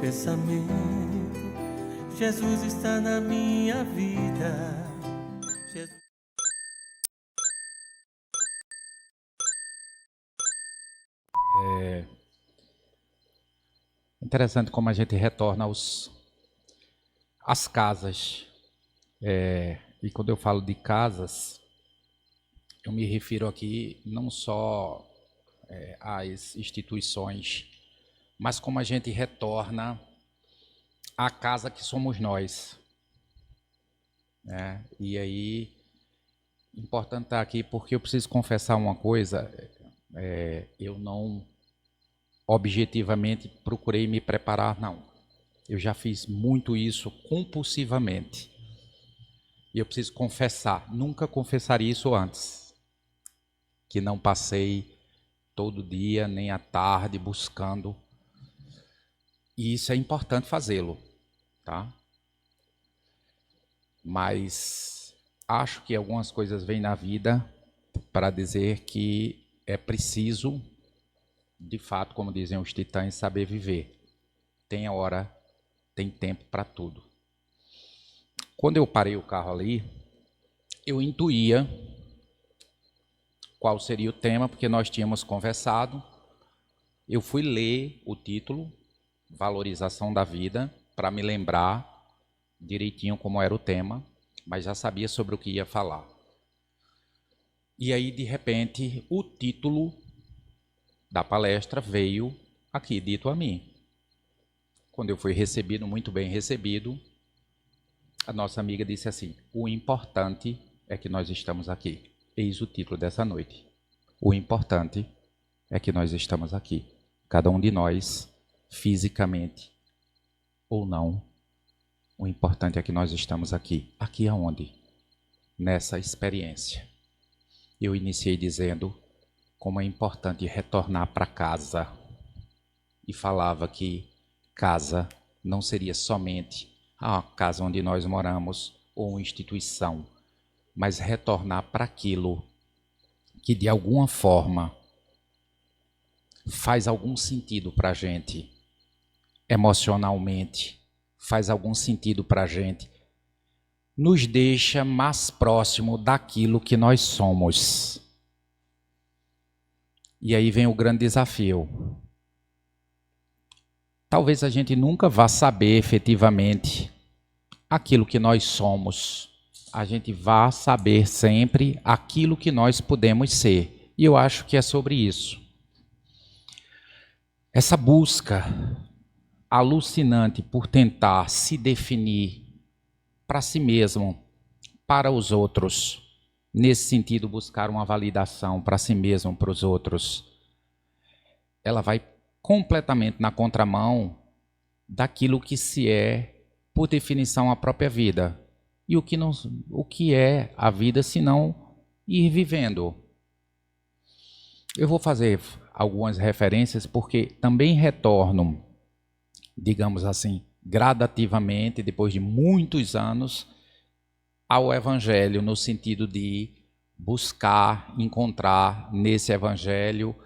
Pensamento, Jesus está na minha vida. Jesus... Interessante como a gente retorna às casas. E quando eu falo de casas, eu me refiro aqui não só às instituições, mas como a gente retorna à casa que somos nós. Né? E aí, importante estar aqui porque eu preciso confessar uma coisa, eu não objetivamente procurei me preparar, não. Eu já fiz muito isso compulsivamente. E eu preciso confessar, nunca confessaria isso antes, que não passei todo dia, nem à tarde, buscando. E isso é importante fazê-lo, tá? Mas acho que algumas coisas vêm na vida para dizer que é preciso, de fato, como dizem os titãs, saber viver. Tem hora, tem tempo para tudo. Quando eu parei o carro ali, eu intuía qual seria o tema, porque nós tínhamos conversado. Eu fui ler o título, Valorização da Vida, para me lembrar direitinho como era o tema, mas já sabia sobre o que ia falar. E aí, de repente, o título da palestra veio aqui, dito a mim. Quando eu fui recebido, muito bem recebido, a nossa amiga disse assim: o importante é que nós estamos aqui. Eis o título dessa noite. O importante é que nós estamos aqui. Cada um de nós, fisicamente ou não, o importante é que nós estamos aqui. Aqui aonde? Nessa experiência. Eu iniciei dizendo como é importante retornar para casa. E falava que casa não seria somente a casa onde nós moramos ou uma instituição, mas retornar para aquilo que de alguma forma faz algum sentido para a gente, emocionalmente, faz algum sentido para a gente, nos deixa mais próximo daquilo que nós somos. E aí vem o grande desafio. Talvez a gente nunca vá saber efetivamente aquilo que nós somos. A gente vá saber sempre aquilo que nós podemos ser. E eu acho que é sobre isso. Essa busca alucinante por tentar se definir para si mesmo, para os outros, nesse sentido, buscar uma validação para si mesmo, para os outros, ela vai completamente na contramão daquilo que se é, por definição, a própria vida. E o que é a vida se não ir vivendo? Eu vou fazer algumas referências porque também retorno, digamos assim, gradativamente, depois de muitos anos, ao Evangelho, no sentido de buscar, encontrar nesse Evangelho,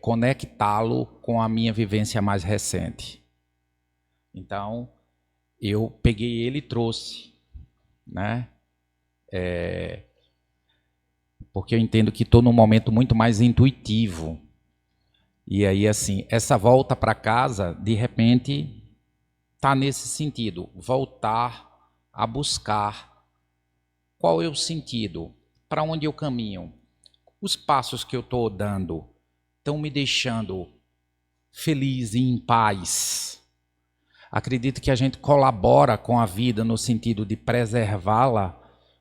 conectá-lo com a minha vivência mais recente. Então, eu peguei ele e trouxe, né? Porque eu entendo que estou num momento muito mais intuitivo. E aí, assim, essa volta para casa, de repente, está nesse sentido, voltar a buscar qual é o sentido, para onde eu caminho, os passos que eu estou dando estão me deixando feliz e em paz. Acredito que a gente colabora com a vida no sentido de preservá-la,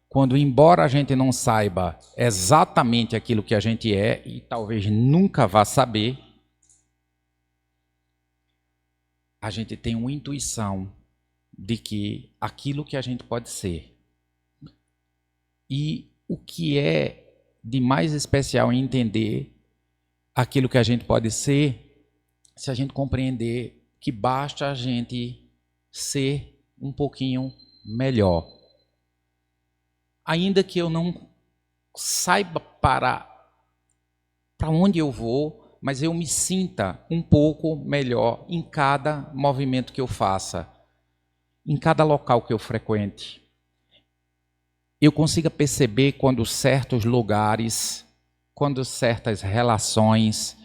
quando, embora a gente não saiba exatamente aquilo que a gente é, e talvez nunca vá saber, a gente tem uma intuição de que aquilo que a gente pode ser. E o que é de mais especial em entender aquilo que a gente pode ser, se a gente compreender que basta a gente ser um pouquinho melhor. Ainda que eu não saiba para onde eu vou, mas eu me sinta um pouco melhor em cada movimento que eu faça, em cada local que eu frequente. Eu consiga perceber quando certos lugares, quando certas relações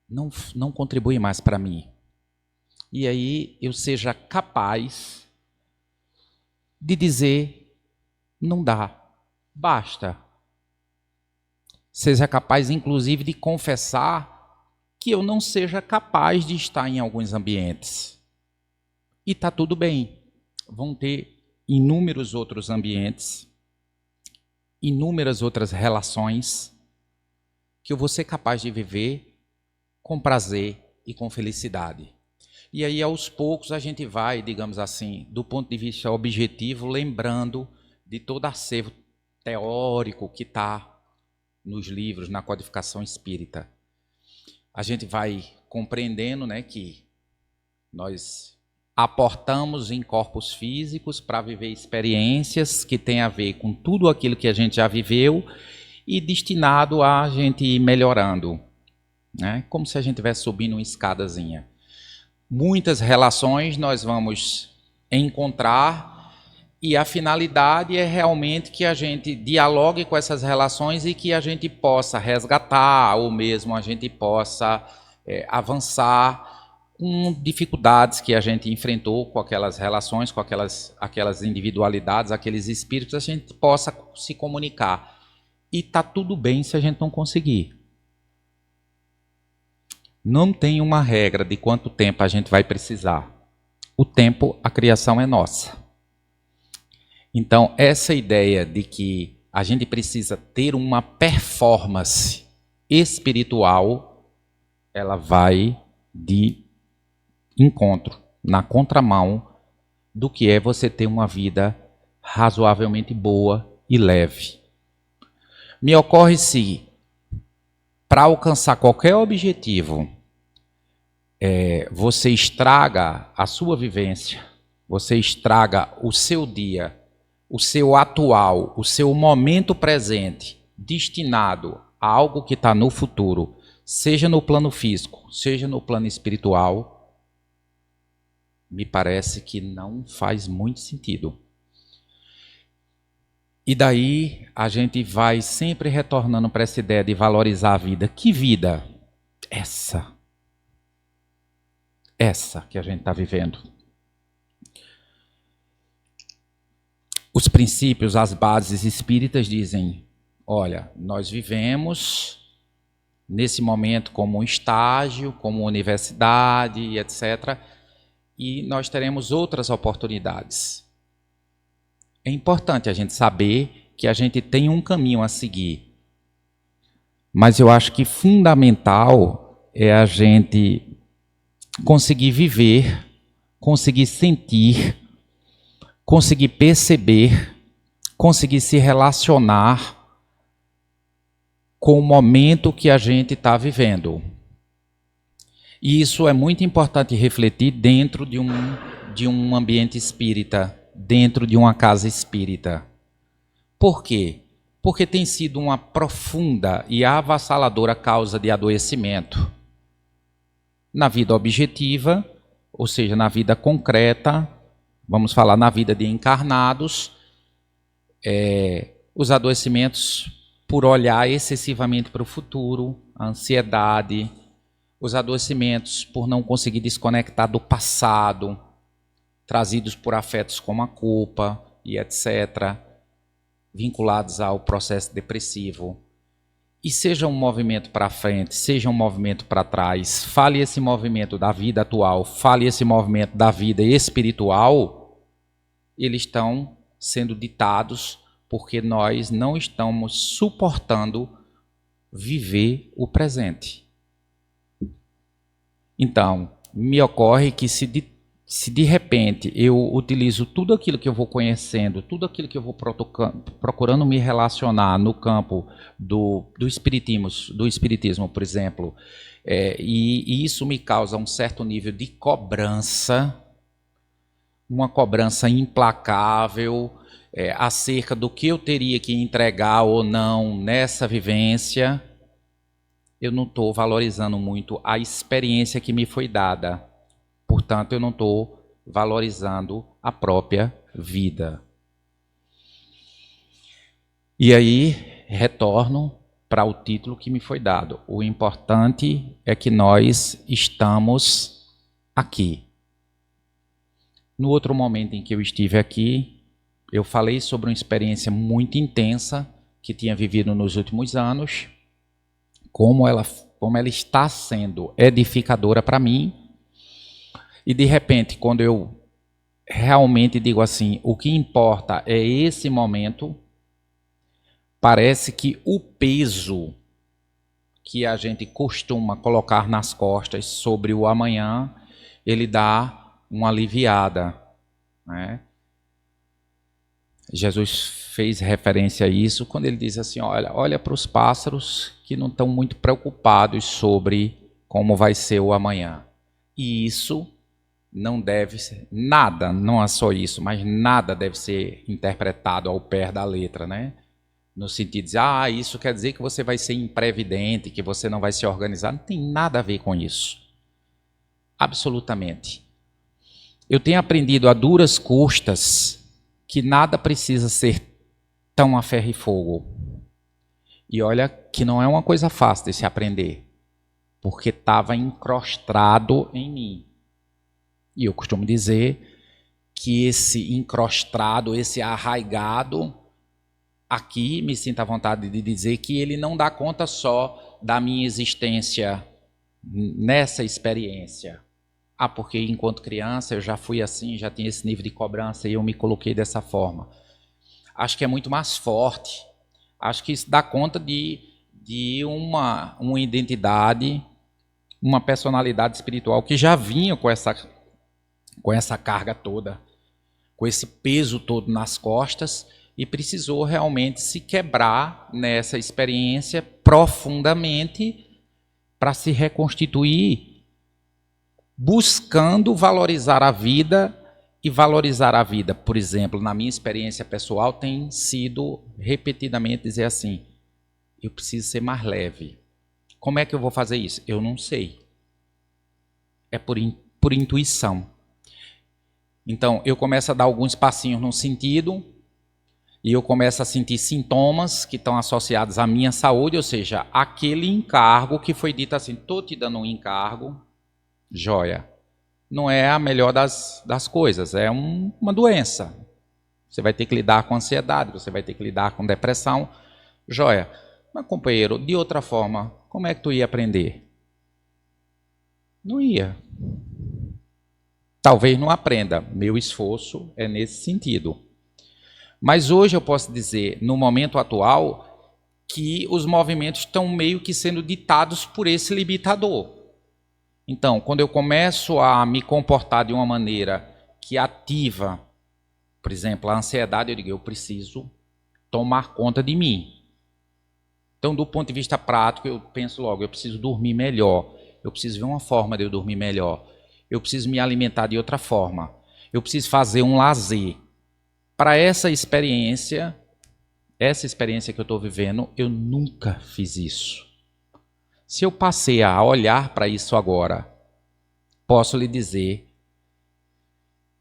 não contribuem mais para mim. E aí eu seja capaz de dizer, não dá, basta. Seja capaz, inclusive, de confessar que eu não seja capaz de estar em alguns ambientes. E está tudo bem. Vão ter inúmeros outros ambientes, inúmeras outras relações que eu vou ser capaz de viver com prazer e com felicidade. E aí, aos poucos, a gente vai, digamos assim, do ponto de vista objetivo, lembrando de todo acervo teórico que está nos livros, na codificação espírita. A gente vai compreendendo, né, que nós aportamos em corpos físicos para viver experiências que têm a ver com tudo aquilo que a gente já viveu e destinado a gente ir melhorando, né? Como se a gente estivesse subindo uma escadazinha. Muitas relações nós vamos encontrar e a finalidade é realmente que a gente dialogue com essas relações e que a gente possa resgatar ou mesmo a gente possa avançar com dificuldades que a gente enfrentou com aquelas relações, com aquelas individualidades, aqueles espíritos, a gente possa se comunicar. E está tudo bem se a gente não conseguir. Não tem uma regra de quanto tempo a gente vai precisar. O tempo, a criação é nossa. Então, essa ideia de que a gente precisa ter uma performance espiritual, ela vai de encontro, na contramão do que é você ter uma vida razoavelmente boa e leve. Me ocorre se, para alcançar qualquer objetivo, você estraga a sua vivência, você estraga o seu dia, o seu atual, o seu momento presente, destinado a algo que está no futuro, seja no plano físico, seja no plano espiritual, me parece que não faz muito sentido. E daí a gente vai sempre retornando para essa ideia de valorizar a vida. Que vida? Essa que a gente está vivendo. Os princípios, as bases espíritas dizem, olha, nós vivemos nesse momento como um estágio, como universidade, etc., e nós teremos outras oportunidades. É importante a gente saber que a gente tem um caminho a seguir, mas eu acho que fundamental é a gente conseguir viver, conseguir sentir, conseguir perceber, conseguir se relacionar com o momento que a gente está vivendo. E isso é muito importante refletir dentro de um ambiente espírita, dentro de uma casa espírita. Por quê? Porque tem sido uma profunda e avassaladora causa de adoecimento. Na vida objetiva, ou seja, na vida concreta, vamos falar na vida de encarnados, os adoecimentos por olhar excessivamente para o futuro, a ansiedade, os adoecimentos por não conseguir desconectar do passado, trazidos por afetos como a culpa e etc., vinculados ao processo depressivo. E seja um movimento para frente, seja um movimento para trás, fale esse movimento da vida atual, fale esse movimento da vida espiritual, eles estão sendo ditados porque nós não estamos suportando viver o presente. Então, me ocorre que se de repente eu utilizo tudo aquilo que eu vou conhecendo, tudo aquilo que eu vou procurando me relacionar no campo do espiritismo, por exemplo, e isso me causa um certo nível de cobrança, uma cobrança implacável acerca do que eu teria que entregar ou não nessa vivência, eu não estou valorizando muito a experiência que me foi dada. Portanto, eu não estou valorizando a própria vida. E aí, retorno para o título que me foi dado. O importante é que nós estamos aqui. No outro momento em que eu estive aqui, eu falei sobre uma experiência muito intensa que tinha vivido nos últimos anos, como ela está sendo edificadora para mim. E de repente, quando eu realmente digo assim, o que importa é esse momento, parece que o peso que a gente costuma colocar nas costas sobre o amanhã, ele dá uma aliviada, né? Jesus fez referência a isso quando ele diz assim, olha para os pássaros que não estão muito preocupados sobre como vai ser o amanhã. E isso não deve ser, nada, não é só isso, mas nada deve ser interpretado ao pé da letra, né? No sentido de, isso quer dizer que você vai ser imprevidente, que você não vai se organizar. Não tem nada a ver com isso. Absolutamente. Eu tenho aprendido a duras custas que nada precisa ser tão a ferro e fogo. E olha que não é uma coisa fácil de se aprender, porque estava encrostado em mim. E eu costumo dizer que esse encrostado, esse arraigado, aqui me sinto à vontade de dizer que ele não dá conta só da minha existência nessa experiência. Porque enquanto criança eu já fui assim, já tinha esse nível de cobrança e eu me coloquei dessa forma. Acho que é muito mais forte. Acho que isso dá conta de uma identidade, uma personalidade espiritual que já vinha com essa carga toda, com esse peso todo nas costas e precisou realmente se quebrar nessa experiência profundamente para se reconstituir, buscando valorizar a vida. E valorizar a vida, por exemplo, na minha experiência pessoal, tem sido repetidamente dizer assim, eu preciso ser mais leve. Como é que eu vou fazer isso? Eu não sei. É por intuição. Então, eu começo a dar alguns passinhos no sentido e eu começo a sentir sintomas que estão associados à minha saúde, ou seja, aquele encargo que foi dito assim, estou te dando um encargo, joia. Não é a melhor das coisas, é uma doença. Você vai ter que lidar com ansiedade, você vai ter que lidar com depressão. Joia. Mas, companheiro, de outra forma, como é que tu ia aprender? Não ia. Talvez não aprenda. Meu esforço é nesse sentido. Mas hoje eu posso dizer, no momento atual, que os movimentos estão meio que sendo ditados por esse limitador. Então, quando eu começo a me comportar de uma maneira que ativa, por exemplo, a ansiedade, eu digo, eu preciso tomar conta de mim. Então, do ponto de vista prático, eu penso logo, eu preciso dormir melhor, eu preciso ver uma forma de eu dormir melhor, eu preciso me alimentar de outra forma, eu preciso fazer um lazer. Para essa experiência que eu estou vivendo, eu nunca fiz isso. Se eu passei a olhar para isso agora, posso lhe dizer,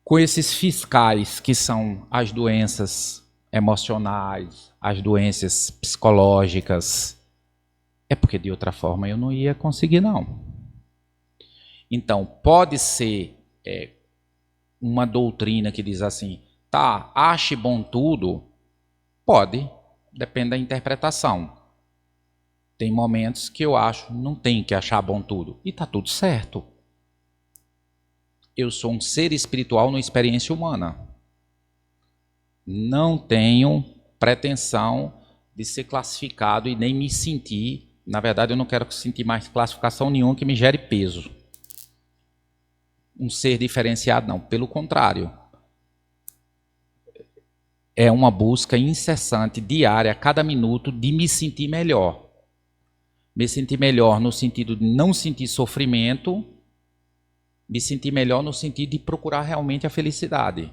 com esses fiscais que são as doenças emocionais, as doenças psicológicas, é porque de outra forma eu não ia conseguir não. Então, pode ser uma doutrina que diz assim, tá, ache bom tudo, pode, depende da interpretação. Tem momentos que eu acho não tem que achar bom tudo. E está tudo certo. Eu sou um ser espiritual numa experiência humana. Não tenho pretensão de ser classificado e nem me sentir. Na verdade, eu não quero sentir mais classificação nenhuma que me gere peso. Um ser diferenciado, não. Pelo contrário. É uma busca incessante, diária, a cada minuto, de me sentir melhor. Me sentir melhor no sentido de não sentir sofrimento, me sentir melhor no sentido de procurar realmente a felicidade.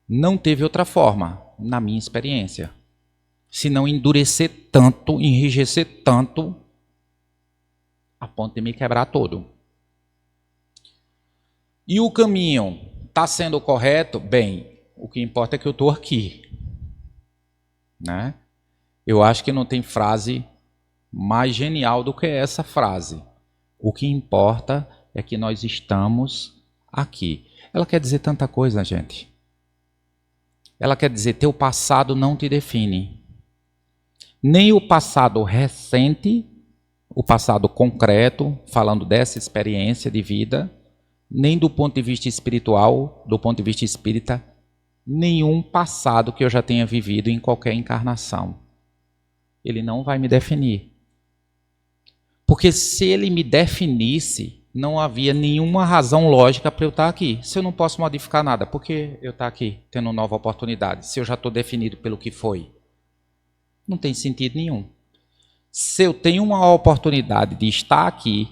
Não teve outra forma, na minha experiência. se não endurecer tanto, enrijecer tanto, a ponto de me quebrar todo. E o caminho está sendo correto? Bem, o que importa é que eu estou aqui. Né? Eu acho que não tem frase mais genial do que essa frase. O que importa é que nós estamos aqui. Ela quer dizer tanta coisa, gente. Ela quer dizer, teu passado não te define. Nem o passado recente, o passado concreto, falando dessa experiência de vida, nem do ponto de vista espiritual, do ponto de vista espírita, nenhum passado que eu já tenha vivido em qualquer encarnação. Ele não vai me definir. Porque se ele me definisse, não havia nenhuma razão lógica para eu estar aqui. Se eu não posso modificar nada, por que eu estar aqui, tendo nova oportunidade? Se eu já estou definido pelo que foi? Não tem sentido nenhum. Se eu tenho uma oportunidade de estar aqui,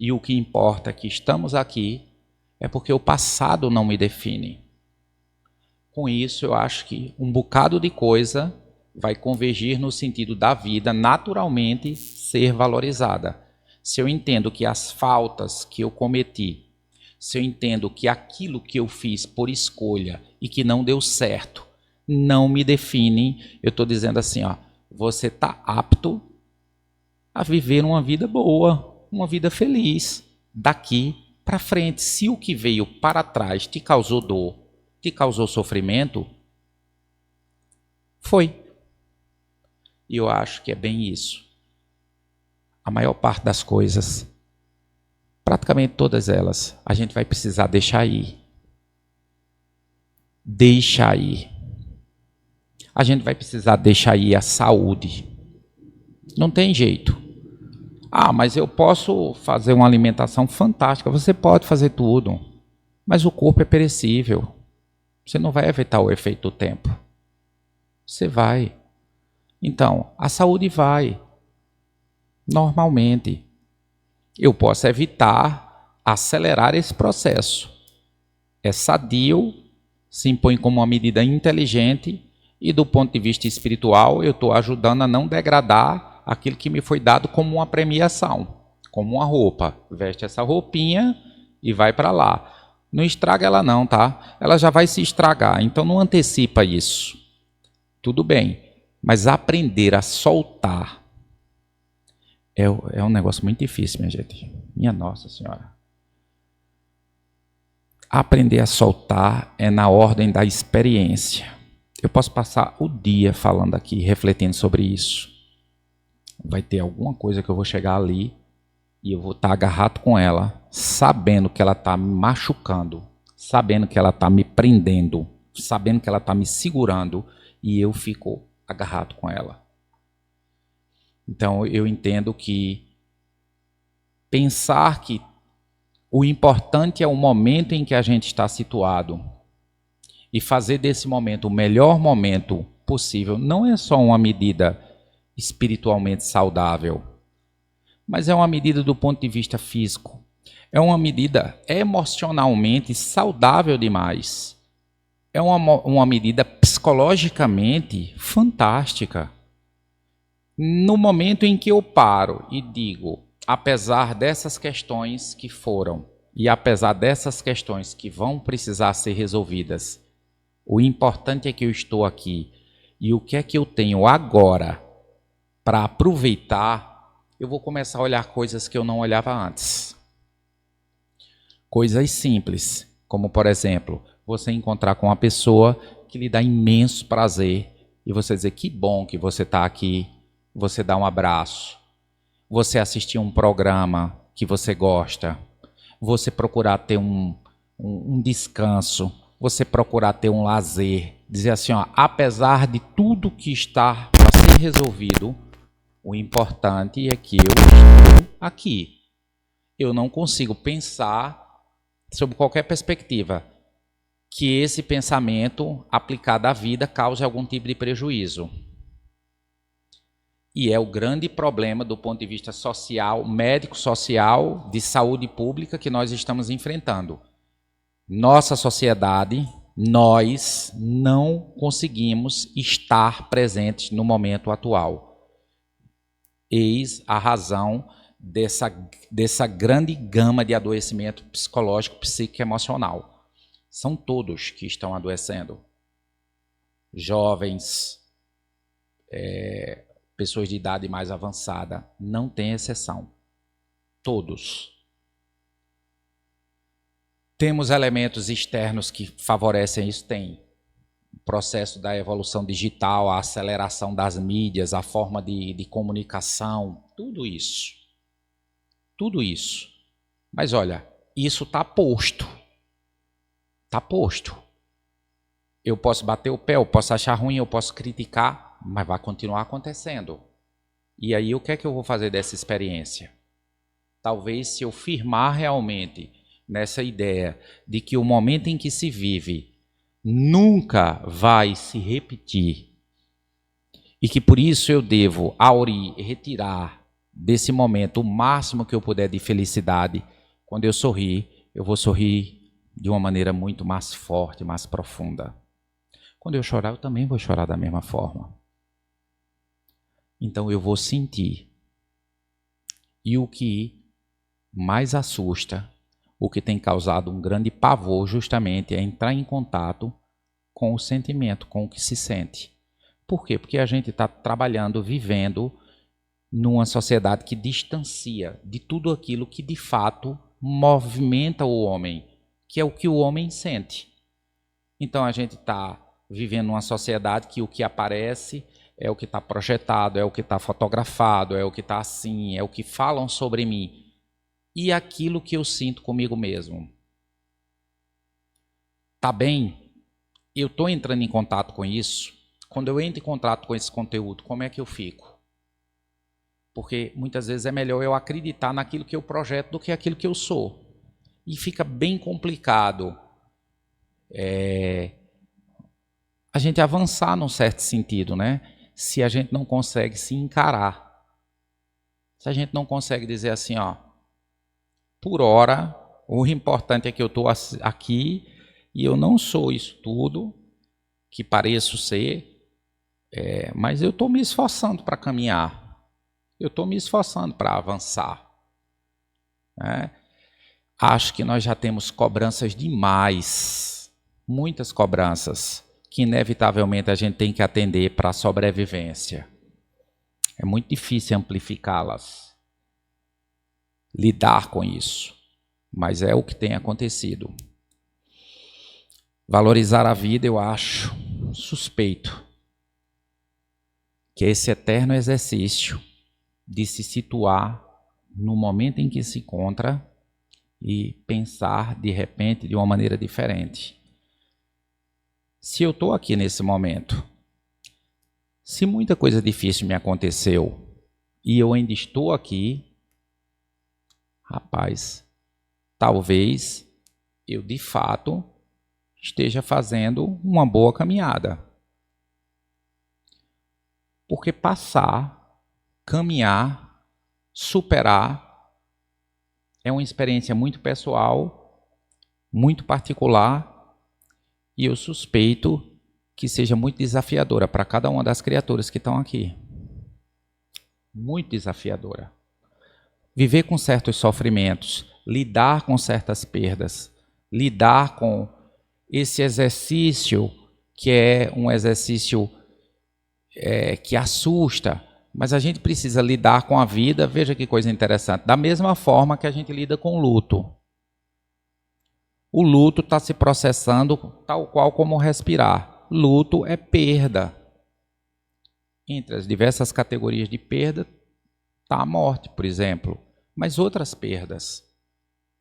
e o que importa é que estamos aqui, é porque o passado não me define. Com isso, eu acho que um bocado de coisa vai convergir no sentido da vida naturalmente ser valorizada. Se eu entendo que as faltas que eu cometi, se eu entendo que aquilo que eu fiz por escolha e que não deu certo, não me define, eu estou dizendo assim, ó, você está apto a viver uma vida boa, uma vida feliz, daqui para frente. Se o que veio para trás te causou dor, te causou sofrimento, foi. E eu acho que é bem isso. A maior parte das coisas, praticamente todas elas, a gente vai precisar deixar ir. Deixar ir. A gente vai precisar deixar ir a saúde. Não tem jeito. Ah, mas eu posso fazer uma alimentação fantástica. Você pode fazer tudo. Mas o corpo é perecível. Você não vai evitar o efeito do tempo. Você vai. Então, a saúde vai. Normalmente. Eu posso evitar acelerar esse processo. É sadio, se impõe como uma medida inteligente e do ponto de vista espiritual eu estou ajudando a não degradar aquilo que me foi dado como uma premiação, como uma roupa. Veste essa roupinha e vai para lá. Não estraga ela não, tá? Ela já vai se estragar, então não antecipa isso. Tudo bem, mas aprender a soltar é um negócio muito difícil, minha gente. Minha Nossa Senhora. Aprender a soltar é na ordem da experiência. Eu posso passar o dia falando aqui, refletindo sobre isso. Vai ter alguma coisa que eu vou chegar ali e eu vou estar agarrado com ela, sabendo que ela está me machucando, sabendo que ela está me prendendo, sabendo que ela está me segurando e eu fico agarrado com ela. Então eu entendo que pensar que o importante é o momento em que a gente está situado e fazer desse momento o melhor momento possível não é só uma medida espiritualmente saudável, mas é uma medida do ponto de vista físico. É uma medida emocionalmente saudável demais. É uma medida psicologicamente fantástica. No momento em que eu paro e digo, apesar dessas questões que foram, e apesar dessas questões que vão precisar ser resolvidas, o importante é que eu estou aqui, e o que é que eu tenho agora para aproveitar, eu vou começar a olhar coisas que eu não olhava antes. Coisas simples, como por exemplo, você encontrar com uma pessoa que lhe dá imenso prazer, e você dizer, que bom que você está aqui, você dá um abraço, você assistir um programa que você gosta, você procurar ter um descanso, você procurar ter um lazer, dizer assim, ó, apesar de tudo que está para ser resolvido, o importante é que eu estou aqui. Eu não consigo pensar, sob qualquer perspectiva, que esse pensamento aplicado à vida cause algum tipo de prejuízo. E é o grande problema do ponto de vista social, médico-social, de saúde pública que nós estamos enfrentando. Nossa sociedade, nós não conseguimos estar presentes no momento atual. Eis a razão dessa grande gama de adoecimento psicológico, psíquico e emocional. São todos que estão adoecendo. Jovens, pessoas de idade mais avançada, não tem exceção. Todos. Temos elementos externos que favorecem isso? Tem. O processo da evolução digital, a aceleração das mídias, a forma de comunicação, tudo isso. Tudo isso. Mas olha, isso está posto. Está posto. Eu posso bater o pé, eu posso achar ruim, eu posso criticar, mas vai continuar acontecendo. E aí o que é que eu vou fazer dessa experiência? Talvez se eu firmar realmente nessa ideia de que o momento em que se vive nunca vai se repetir e que por isso eu devo retirar desse momento o máximo que eu puder de felicidade, quando eu sorrir, eu vou sorrir de uma maneira muito mais forte, mais profunda. Quando eu chorar, eu também vou chorar da mesma forma. Então eu vou sentir. E o que mais assusta, o que tem causado um grande pavor justamente é entrar em contato com o sentimento, com o que se sente. Por quê? Porque a gente está trabalhando, vivendo numa sociedade que distancia de tudo aquilo que de fato movimenta o homem, que é o que o homem sente. Então a gente está vivendo numa sociedade que o que aparece é o que está projetado, é o que está fotografado, é o que está assim, é o que falam sobre mim. E aquilo que eu sinto comigo mesmo. Tá bem? Eu estou entrando em contato com isso. Quando eu entro em contato com esse conteúdo, como é que eu fico? Porque muitas vezes é melhor eu acreditar naquilo que eu projeto do que aquilo que eu sou. E fica bem complicado a gente avançar num certo sentido, né? Se a gente não consegue se encarar. Se a gente não consegue dizer assim, ó, por hora, o importante é que eu estou aqui e eu não sou isso tudo que pareço ser, mas eu estou me esforçando para caminhar. Eu estou me esforçando para avançar. Né? Acho que nós já temos cobranças demais, muitas cobranças, que inevitavelmente a gente tem que atender para a sobrevivência. É muito difícil amplificá-las. Lidar com isso, mas é o que tem acontecido. Valorizar a vida, eu acho suspeito, que é esse eterno exercício de se situar no momento em que se encontra e pensar de repente de uma maneira diferente. Se eu estou aqui nesse momento, se muita coisa difícil me aconteceu e eu ainda estou aqui, rapaz, talvez eu de fato esteja fazendo uma boa caminhada. Porque passar, caminhar, superar é uma experiência muito pessoal, muito particular, e eu suspeito que seja muito desafiadora para cada uma das criaturas que estão aqui. Muito desafiadora. Viver com certos sofrimentos, lidar com certas perdas, lidar com esse exercício que é um exercício que assusta, mas a gente precisa lidar com a vida, veja que coisa interessante, da mesma forma que a gente lida com o luto. O luto está se processando tal qual como respirar. Luto é perda. Entre as diversas categorias de perda, está a morte, por exemplo, mas outras perdas.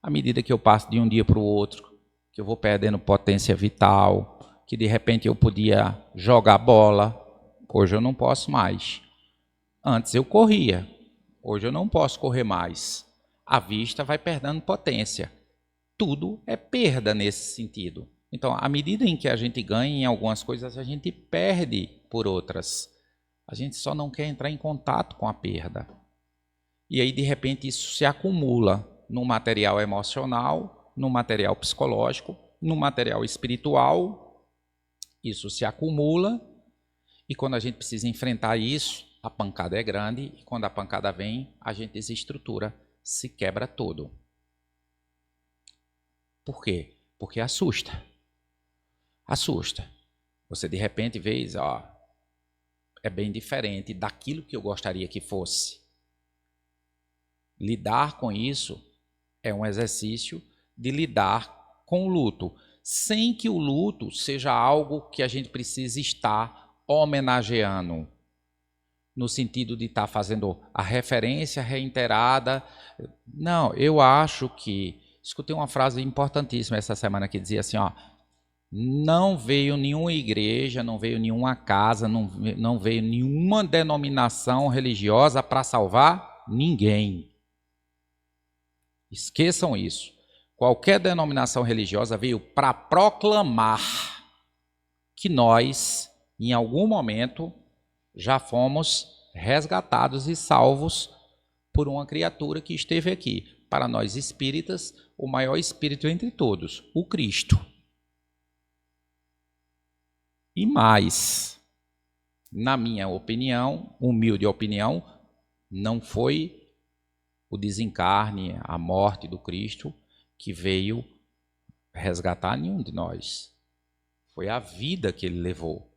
À medida que eu passo de um dia para o outro, que eu vou perdendo potência vital, que de repente eu podia jogar bola, hoje eu não posso mais. Antes eu corria, hoje eu não posso correr mais. A vista vai perdendo potência. Tudo é perda nesse sentido. Então, à medida em que a gente ganha em algumas coisas, a gente perde por outras. A gente só não quer entrar em contato com a perda. E aí, de repente, isso se acumula no material emocional, no material psicológico, no material espiritual isso se acumula, e quando a gente precisa enfrentar isso, a pancada é grande, e quando a pancada vem, a gente desestrutura, se quebra todo. Por quê? Porque assusta. Assusta. Você de repente vê, ó, é bem diferente daquilo que eu gostaria que fosse. Lidar com isso é um exercício de lidar com o luto, sem que o luto seja algo que a gente precise estar homenageando, no sentido de estar fazendo a referência reiterada. Não, eu acho que... Escutei uma frase importantíssima essa semana que dizia assim, ó, não veio nenhuma igreja, não veio nenhuma casa, não veio nenhuma denominação religiosa para salvar ninguém. Esqueçam isso. Qualquer denominação religiosa veio para proclamar que nós, em algum momento, já fomos resgatados e salvos por uma criatura que esteve aqui. Para nós espíritas, o maior espírito entre todos, o Cristo. E mais, na minha opinião, humilde opinião, não foi o desencarne, a morte do Cristo que veio resgatar nenhum de nós. Foi a vida que ele levou.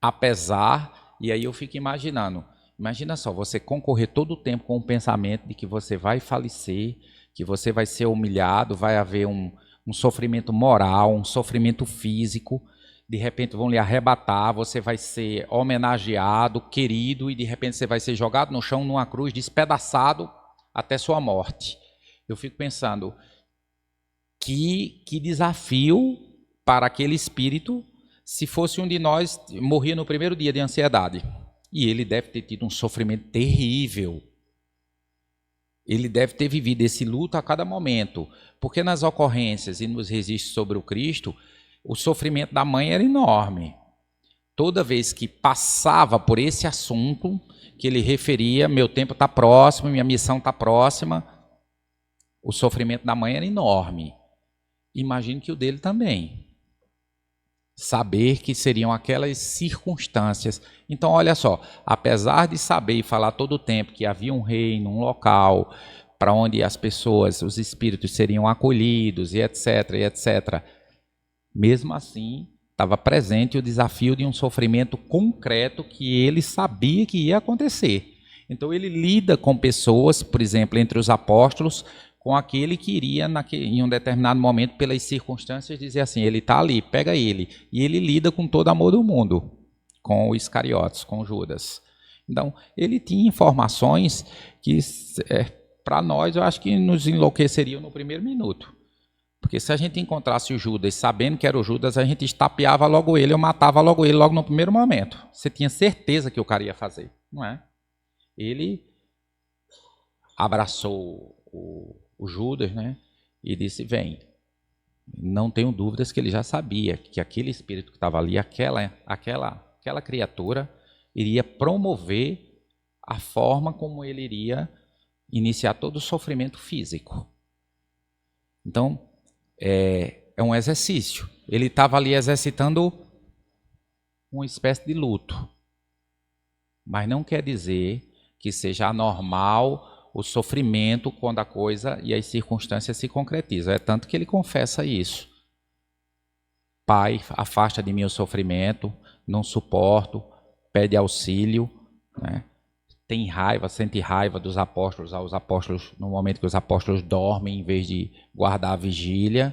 Apesar, e aí eu fico imaginando, imagina só, você concorrer todo o tempo com o pensamento de que você vai falecer, que você vai ser humilhado, vai haver um sofrimento moral, um sofrimento físico, de repente vão lhe arrebatar, você vai ser homenageado, querido, e de repente você vai ser jogado no chão numa cruz, despedaçado até sua morte. Eu fico pensando, que desafio para aquele espírito, se fosse um de nós, morria no primeiro dia de ansiedade. E ele deve ter tido um sofrimento terrível. Ele deve ter vivido esse luto a cada momento, porque nas ocorrências e nos registros sobre o Cristo, o sofrimento da mãe era enorme. Toda vez que passava por esse assunto, que ele referia, meu tempo está próximo, minha missão está próxima, o sofrimento da mãe era enorme. Imagino que o dele também. Saber que seriam aquelas circunstâncias. Então, olha só, apesar de saber e falar todo o tempo que havia um reino, um local, para onde as pessoas, os espíritos seriam acolhidos, e etc., mesmo assim, estava presente o desafio de um sofrimento concreto que ele sabia que ia acontecer. Então, ele lida com pessoas, por exemplo, entre os apóstolos, com aquele que iria, em um determinado momento, pelas circunstâncias, dizer assim, ele está ali, pega ele. E ele lida com todo amor do mundo, com os Iscariotes, com Judas. Então, ele tinha informações que, para nós, eu acho que nos enlouqueceriam no primeiro minuto. Porque se a gente encontrasse o Judas sabendo que era o Judas, a gente estapeava logo ele, eu matava logo ele logo no primeiro momento. Você tinha certeza que o cara ia fazer, não é? Ele abraçou o Judas, né? E disse, vem. Não tenho dúvidas que ele já sabia que aquele espírito que estava ali, aquela criatura, iria promover a forma como ele iria iniciar todo o sofrimento físico. Então, é um exercício. Ele estava ali exercitando uma espécie de luto. Mas não quer dizer que seja anormal o sofrimento quando a coisa e as circunstâncias se concretizam. É tanto que ele confessa isso. Pai, afasta de mim o sofrimento, não suporto, pede auxílio, né? Tem raiva, sente raiva dos apóstolos, aos apóstolos no momento que os apóstolos dormem em vez de guardar a vigília.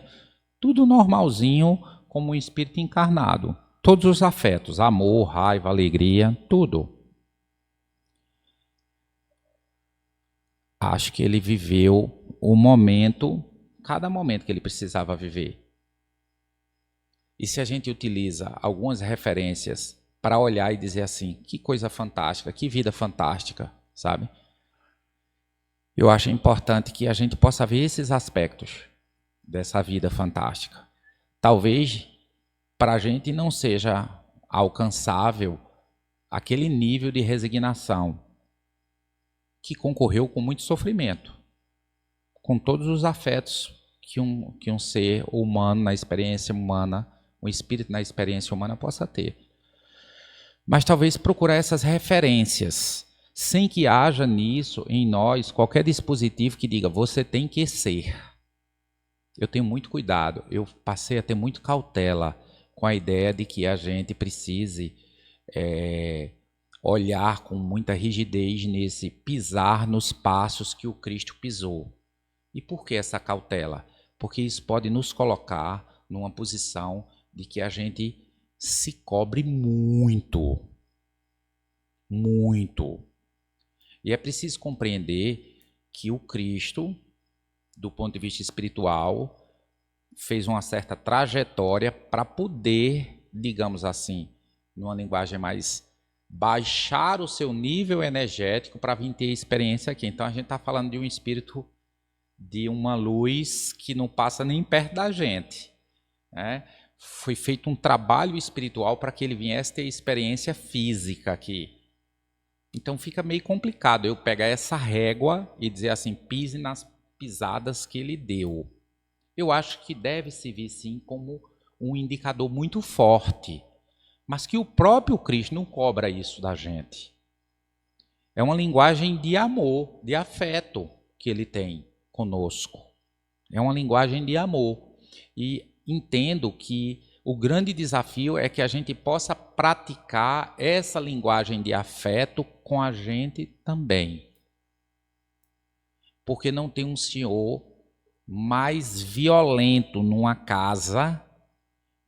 Tudo normalzinho, como um espírito encarnado. Todos os afetos, amor, raiva, alegria, tudo. Acho que ele viveu o momento, cada momento que ele precisava viver. E se a gente utiliza algumas referências para olhar e dizer assim, que coisa fantástica, que vida fantástica, sabe? Eu acho importante que a gente possa ver esses aspectos dessa vida fantástica. Talvez para a gente não seja alcançável aquele nível de resignação que concorreu com muito sofrimento, com todos os afetos que um ser humano, na experiência humana, um espírito na experiência humana possa ter. Mas talvez procurar essas referências, sem que haja nisso, em nós, qualquer dispositivo que diga, você tem que ser. Eu tenho muito cuidado, eu passei a ter muito cautela com a ideia de que a gente precise olhar com muita rigidez nesse pisar nos passos que o Cristo pisou. E por que essa cautela? Porque isso pode nos colocar numa posição de que a gente se cobre muito. Muito. E é preciso compreender que o Cristo, do ponto de vista espiritual, fez uma certa trajetória para poder, digamos assim, numa linguagem mais, baixar o seu nível energético para vir ter experiência aqui. Então a gente está falando de um espírito, de uma luz que não passa nem perto da gente, né? Foi feito um trabalho espiritual para que ele viesse ter experiência física aqui. Então fica meio complicado eu pegar essa régua e dizer assim, pise nas pisadas que ele deu. Eu acho que deve se vir sim como um indicador muito forte, mas que o próprio Cristo não cobra isso da gente. É uma linguagem de amor, de afeto que ele tem conosco. É uma linguagem de amor. E entendo que o grande desafio é que a gente possa praticar essa linguagem de afeto com a gente também. Porque não tem um senhor mais violento numa casa,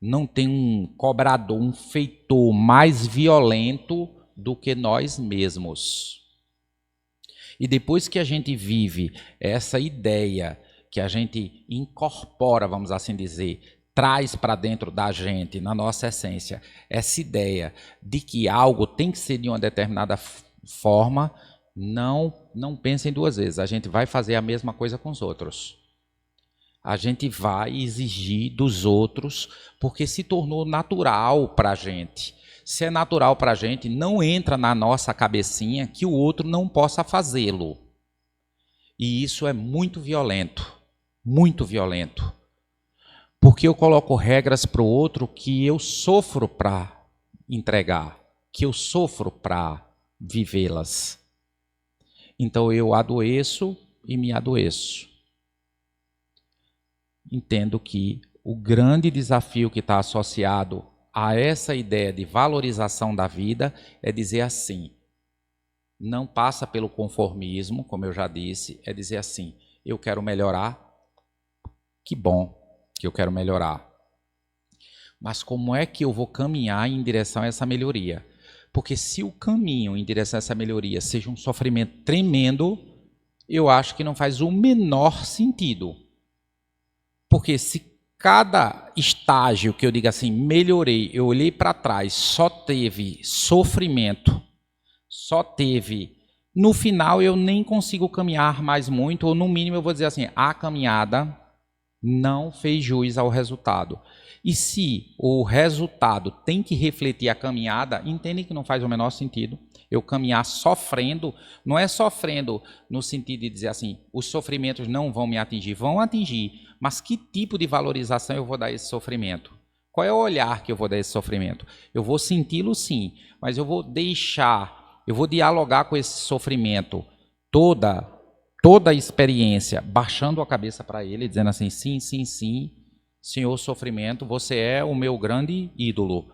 não tem um cobrador, um feitor mais violento do que nós mesmos. E depois que a gente vive essa ideia, que a gente incorpora, vamos assim dizer, traz para dentro da gente, na nossa essência, essa ideia de que algo tem que ser de uma determinada forma, não pensem duas vezes, a gente vai fazer a mesma coisa com os outros. A gente vai exigir dos outros, porque se tornou natural para a gente. Se é natural para a gente, não entra na nossa cabecinha que o outro não possa fazê-lo. E isso é muito violento, muito violento. Porque eu coloco regras para o outro que eu sofro para entregar, que eu sofro para vivê-las. Então eu adoeço e me adoeço. Entendo que o grande desafio que está associado a essa ideia de valorização da vida é dizer assim, não passa pelo conformismo, como eu já disse, é dizer assim, eu quero melhorar, que bom que eu quero melhorar. Mas como é que eu vou caminhar em direção a essa melhoria? Porque se o caminho em direção a essa melhoria seja um sofrimento tremendo, eu acho que não faz o menor sentido. Porque se cada estágio que eu diga assim, melhorei, eu olhei para trás, só teve sofrimento, só teve... No final eu nem consigo caminhar mais muito, ou no mínimo eu vou dizer assim, a caminhada não fez jus ao resultado. E se o resultado tem que refletir a caminhada, entendem que não faz o menor sentido eu caminhar sofrendo, não é sofrendo no sentido de dizer assim, os sofrimentos não vão me atingir, vão atingir, mas que tipo de valorização eu vou dar a esse sofrimento? Qual é o olhar que eu vou dar a esse sofrimento? Eu vou senti-lo sim, mas eu vou dialogar com esse sofrimento, toda a experiência, baixando a cabeça para ele, dizendo assim, sim, sim, sim, Senhor sofrimento, você é o meu grande ídolo,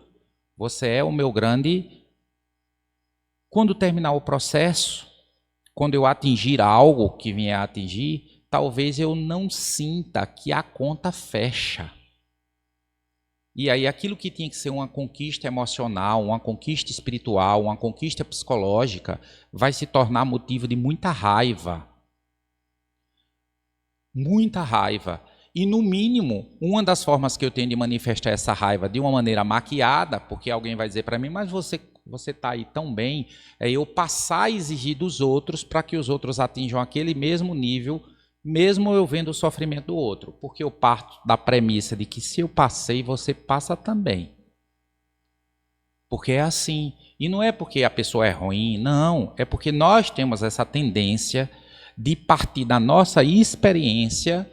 você é o meu grande... Quando terminar o processo, quando eu atingir algo que vier a atingir, talvez eu não sinta que a conta fecha. E aí aquilo que tinha que ser uma conquista emocional, uma conquista espiritual, uma conquista psicológica, vai se tornar motivo de muita raiva. Muita raiva. E, no mínimo, uma das formas que eu tenho de manifestar essa raiva de uma maneira maquiada, porque alguém vai dizer para mim, mas você está aí tão bem, é eu passar a exigir dos outros para que os outros atinjam aquele mesmo nível, mesmo eu vendo o sofrimento do outro. Porque eu parto da premissa de que se eu passei, você passa também. Porque é assim. E não é porque a pessoa é ruim, não. É porque nós temos essa tendência de partir da nossa experiência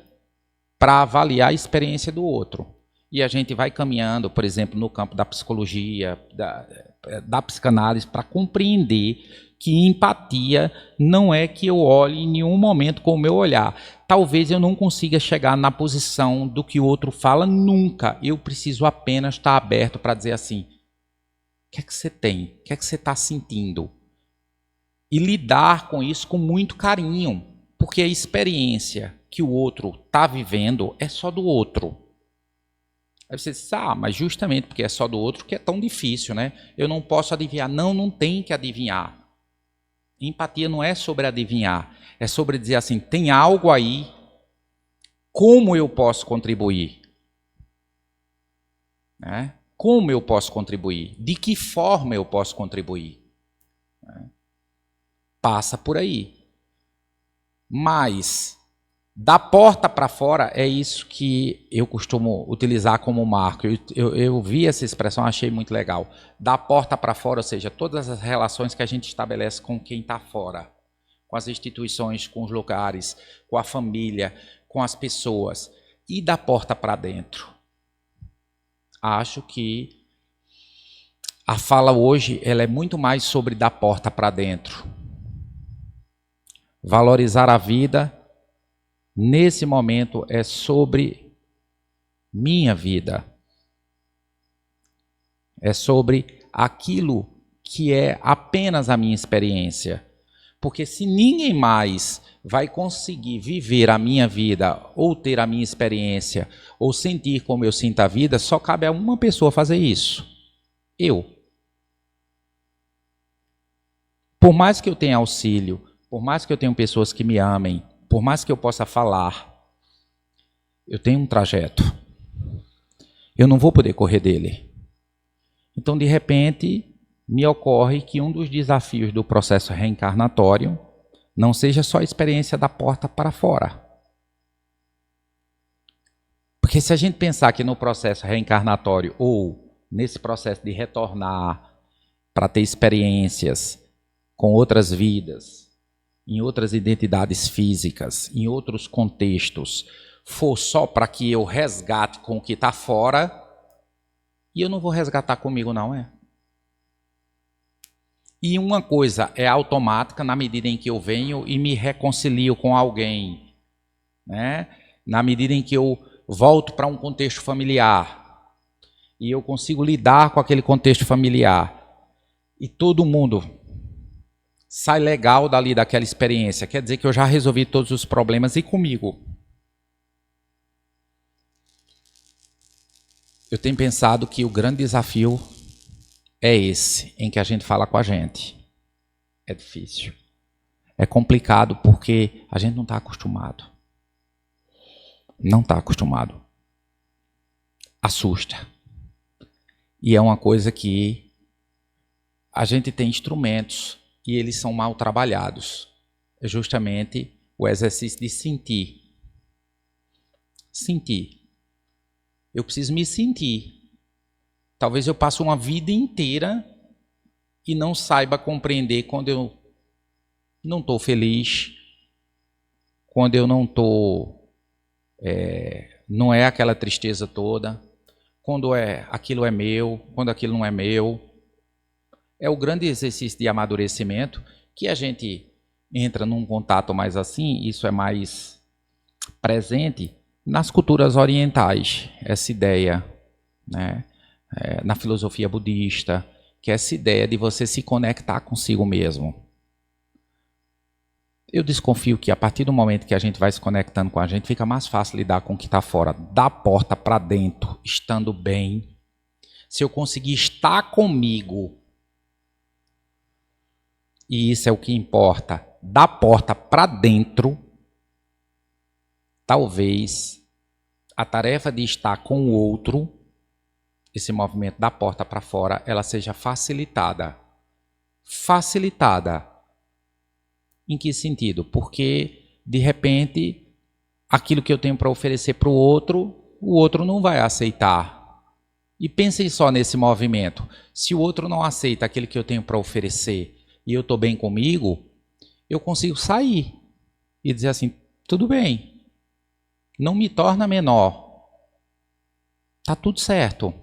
para avaliar a experiência do outro. E a gente vai caminhando, por exemplo, no campo da psicologia, da psicanálise, para compreender que empatia não é que eu olhe em nenhum momento com o meu olhar. Talvez eu não consiga chegar na posição do que o outro fala nunca. Eu preciso apenas estar aberto para dizer assim: o que é que você tem? O que é que você está sentindo? E lidar com isso com muito carinho, porque a experiência que o outro está vivendo é só do outro. Aí você diz: mas justamente porque é só do outro que é tão difícil, né? Eu não posso adivinhar. Não, não tem que adivinhar. Empatia não é sobre adivinhar, é sobre dizer assim: tem algo aí, como eu posso contribuir? Né? Como eu posso contribuir? De que forma eu posso contribuir? Né? Passa por aí. Mas da porta para fora é isso que eu costumo utilizar como marco. Eu vi essa expressão, achei muito legal. Da porta para fora, ou seja, todas as relações que a gente estabelece com quem está fora, com as instituições, com os lugares, com a família, com as pessoas. E da porta para dentro. Acho que a fala hoje ela é muito mais sobre da porta para dentro. Valorizar a vida, nesse momento, é sobre minha vida. É sobre aquilo que é apenas a minha experiência. Porque se ninguém mais vai conseguir viver a minha vida, ou ter a minha experiência, ou sentir como eu sinto a vida, só cabe a uma pessoa fazer isso. Eu. Por mais que eu tenha auxílio, por mais que eu tenha pessoas que me amem, por mais que eu possa falar, eu tenho um trajeto. Eu não vou poder correr dele. Então, de repente, me ocorre que um dos desafios do processo reencarnatório não seja só a experiência da porta para fora. Porque se a gente pensar que no processo reencarnatório ou nesse processo de retornar para ter experiências com outras vidas, em outras identidades físicas, em outros contextos, for só para que eu resgate com o que está fora, e eu não vou resgatar comigo, não é? E uma coisa é automática na medida em que eu venho e me reconcilio com alguém, né? Na medida em que eu volto para um contexto familiar e eu consigo lidar com aquele contexto familiar e todo mundo sai legal dali daquela experiência, quer dizer que eu já resolvi todos os problemas e comigo. Eu tenho pensado que o grande desafio é esse, em que a gente fala com a gente. É difícil. É complicado porque a gente não está acostumado. Não está acostumado. Assusta. E é uma coisa que a gente tem instrumentos e eles são mal trabalhados. É justamente o exercício de sentir. Sentir. Eu preciso me sentir. Talvez eu passe uma vida inteira e não saiba compreender quando eu não estou feliz, quando eu não estou... não é aquela tristeza toda, quando aquilo é meu, quando aquilo não é meu. É o grande exercício de amadurecimento que a gente entra num contato mais assim, isso é mais presente nas culturas orientais, essa ideia, né? Na filosofia budista, que é essa ideia de você se conectar consigo mesmo. Eu desconfio que a partir do momento que a gente vai se conectando com a gente, fica mais fácil lidar com o que está fora, da porta para dentro, estando bem. Se eu conseguir estar comigo, e isso é o que importa, da porta para dentro, talvez a tarefa de estar com o outro, esse movimento da porta para fora, ela seja facilitada. Facilitada. Em que sentido? Porque, de repente, aquilo que eu tenho para oferecer para o outro não vai aceitar. E pensem só nesse movimento. Se o outro não aceita aquilo que eu tenho para oferecer e eu estou bem comigo, eu consigo sair e dizer assim, tudo bem, não me torna menor. Tá tudo certo.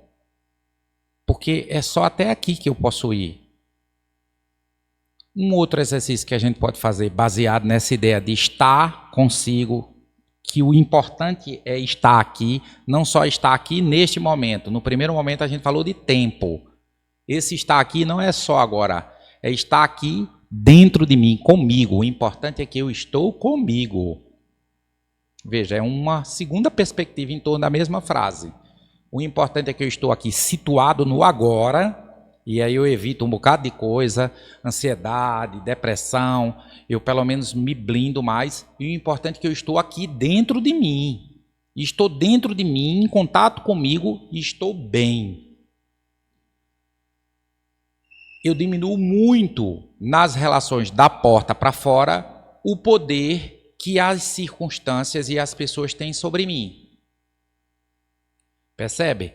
Porque é só até aqui que eu posso ir. Um outro exercício que a gente pode fazer baseado nessa ideia de estar consigo, que o importante é estar aqui, não só estar aqui neste momento. No primeiro momento a gente falou de tempo. Esse estar aqui não é só agora, é estar aqui dentro de mim, comigo. O importante é que eu estou comigo. Veja, é uma segunda perspectiva em torno da mesma frase. O importante é que eu estou aqui situado no agora, e aí eu evito um bocado de coisa, ansiedade, depressão, eu pelo menos me blindo mais, e o importante é que eu estou aqui dentro de mim. Estou dentro de mim, em contato comigo, e estou bem. Eu diminuo muito nas relações da porta para fora o poder que as circunstâncias e as pessoas têm sobre mim. Percebe?